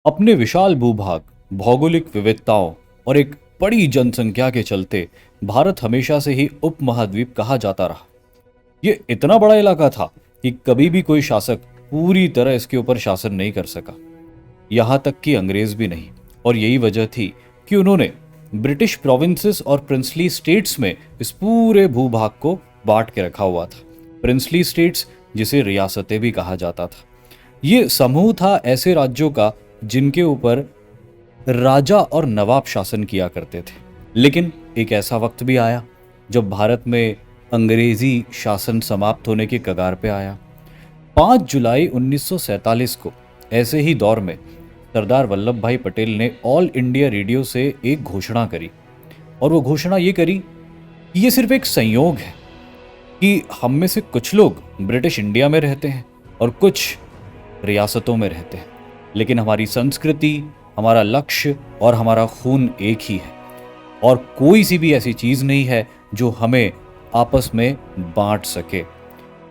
अपने विशाल भूभाग, भौगोलिक विविधताओं और एक बड़ी जनसंख्या के चलते भारत हमेशा से ही उपमहाद्वीप कहा जाता रहा। ये इतना बड़ा इलाका था कि कभी भी कोई शासक पूरी तरह इसके ऊपर शासन नहीं कर सका, यहां तक कि अंग्रेज भी नहीं। और यही वजह थी कि उन्होंने ब्रिटिश प्रोविंसेस और प्रिंसली स्टेट्स में इस पूरे भूभाग को बांट के रखा हुआ था। प्रिंसली स्टेट्स, जिसे रियासतें भी कहा जाता था, ये समूह था ऐसे राज्यों का जिनके ऊपर राजा और नवाब शासन किया करते थे। लेकिन एक ऐसा वक्त भी आया जब भारत में अंग्रेजी शासन समाप्त होने की कगार पे आया। 5 जुलाई 1947 को ऐसे ही दौर में सरदार वल्लभ भाई पटेल ने ऑल इंडिया रेडियो से एक घोषणा करी, और वो घोषणा ये करी कि ये सिर्फ एक संयोग है कि हम में से कुछ लोग ब्रिटिश इंडिया में रहते हैं और कुछ रियासतों में रहते हैं, लेकिन हमारी संस्कृति, हमारा लक्ष्य और हमारा खून एक ही है, और कोई सी भी ऐसी चीज नहीं है जो हमें आपस में बांट सके।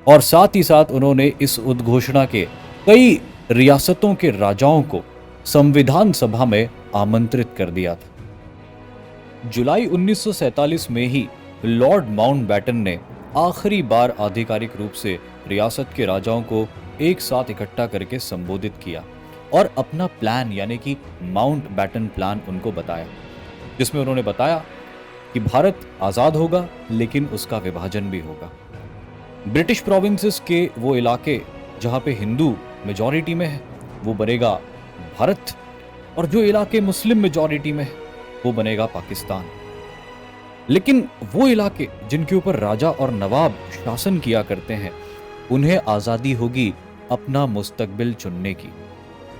और साथ ही साथ उन्होंने इस उद्घोषणा के कई रियासतों के राजाओं को संविधान सभा में आमंत्रित कर दिया था। जुलाई 1947 में ही लॉर्ड माउंटबेटन ने आखिरी बार आधिकारिक रूप से रियासत के राजाओं को एक साथ इकट्ठा करके संबोधित किया और अपना प्लान यानी कि माउंटबेटन प्लान उनको बताया, जिसमें उन्होंने बताया कि भारत आज़ाद होगा लेकिन उसका विभाजन भी होगा। ब्रिटिश प्रोविंसेस के वो इलाके जहाँ पे हिंदू मेजॉरिटी में है वो बनेगा भारत, और जो इलाके मुस्लिम मेजॉरिटी में है वो बनेगा पाकिस्तान। लेकिन वो इलाके जिनके ऊपर राजा और नवाब शासन किया करते हैं, उन्हें आज़ादी होगी अपना मुस्तकबिल चुनने की,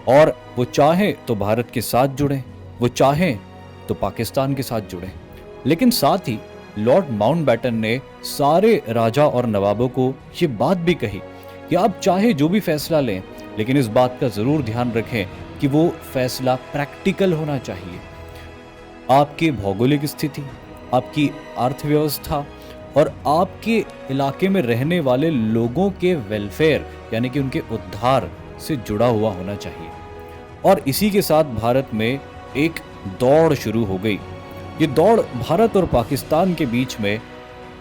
और वो चाहे तो भारत के साथ जुड़ें, वो चाहें तो पाकिस्तान के साथ जुड़ें। लेकिन साथ ही लॉर्ड माउंटबेटन ने सारे राजा और नवाबों को ये बात भी कही कि आप चाहे जो भी फैसला लें, लेकिन इस बात का ज़रूर ध्यान रखें कि वो फैसला प्रैक्टिकल होना चाहिए। आपके भौगोलिक स्थिति, आपकी अर्थव्यवस्था और आपके इलाके में रहने वाले लोगों के वेलफेयर यानी कि उनके उद्धार से जुड़ा हुआ होना चाहिए। और इसी के साथ भारत में एक दौड़ शुरू हो गई। ये दौड़ भारत और पाकिस्तान के बीच में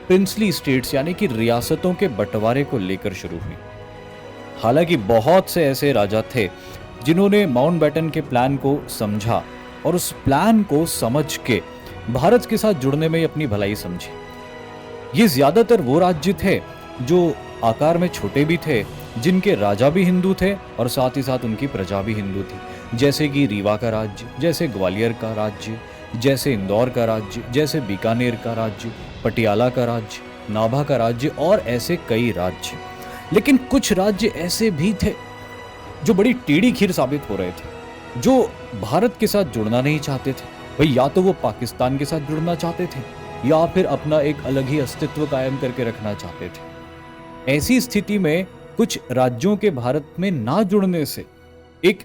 प्रिंसली स्टेट्स यानी कि रियासतों के बंटवारे को लेकर शुरू हुई। हालांकि बहुत से ऐसे राजा थे जिन्होंने माउंटबेटन के प्लान को समझा और उस प्लान को समझ के भारत के साथ जुड़ने में अपनी भलाई समझी। ये ज्यादातर वो राज्य थे जो आकार में छोटे भी थे, जिनके राजा भी हिंदू थे और साथ ही साथ उनकी प्रजा भी हिंदू थी, जैसे कि रीवा का राज्य, जैसे ग्वालियर का राज्य, जैसे इंदौर का राज्य, जैसे बीकानेर का राज्य, पटियाला का राज्य, नाभा का राज्य और ऐसे कई राज्य। लेकिन कुछ राज्य ऐसे भी थे जो बड़ी टेढ़ी खीर साबित हो रहे थे, जो भारत के साथ जुड़ना नहीं चाहते थे। भाई या तो वो पाकिस्तान के साथ जुड़ना चाहते थे या फिर अपना एक अलग ही अस्तित्व कायम करके रखना चाहते थे। ऐसी स्थिति में कुछ राज्यों के भारत में ना जुड़ने से एक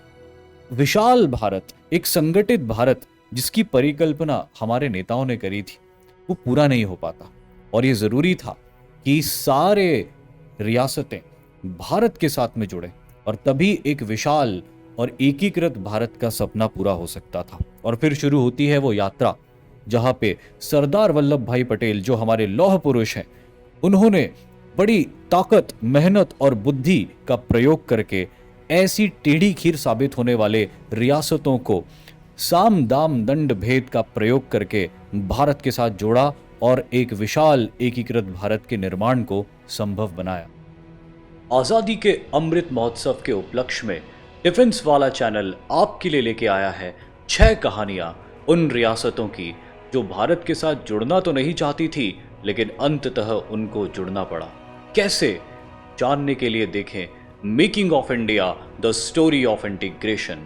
विशाल भारत, एक संगठित भारत जिसकी परिकल्पना हमारे नेताओं ने करी थी, वो पूरा नहीं हो पाता। और ये जरूरी था कि सारे रियासतें भारत के साथ में जुड़े, और तभी एक विशाल और एकीकृत भारत का सपना पूरा हो सकता था। और फिर शुरू होती है वो यात्रा जहां पे सरदार वल्लभ भाई पटेल, जो हमारे लौह पुरुष हैं, उन्होंने बड़ी ताकत, मेहनत और बुद्धि का प्रयोग करके ऐसी टेढ़ी खीर साबित होने वाले रियासतों को साम दाम दंड भेद का प्रयोग करके भारत के साथ जोड़ा और एक विशाल एकीकृत भारत के निर्माण को संभव बनाया। आजादी के अमृत महोत्सव के उपलक्ष्य में डिफेंस वाला चैनल आपके लिए लेके आया है 6 कहानियां उन रियासतों की जो भारत के साथ जुड़ना तो नहीं चाहती थी, लेकिन अंततः उनको जुड़ना पड़ा। कैसे, जानने के लिए देखें making of India, the story of integration.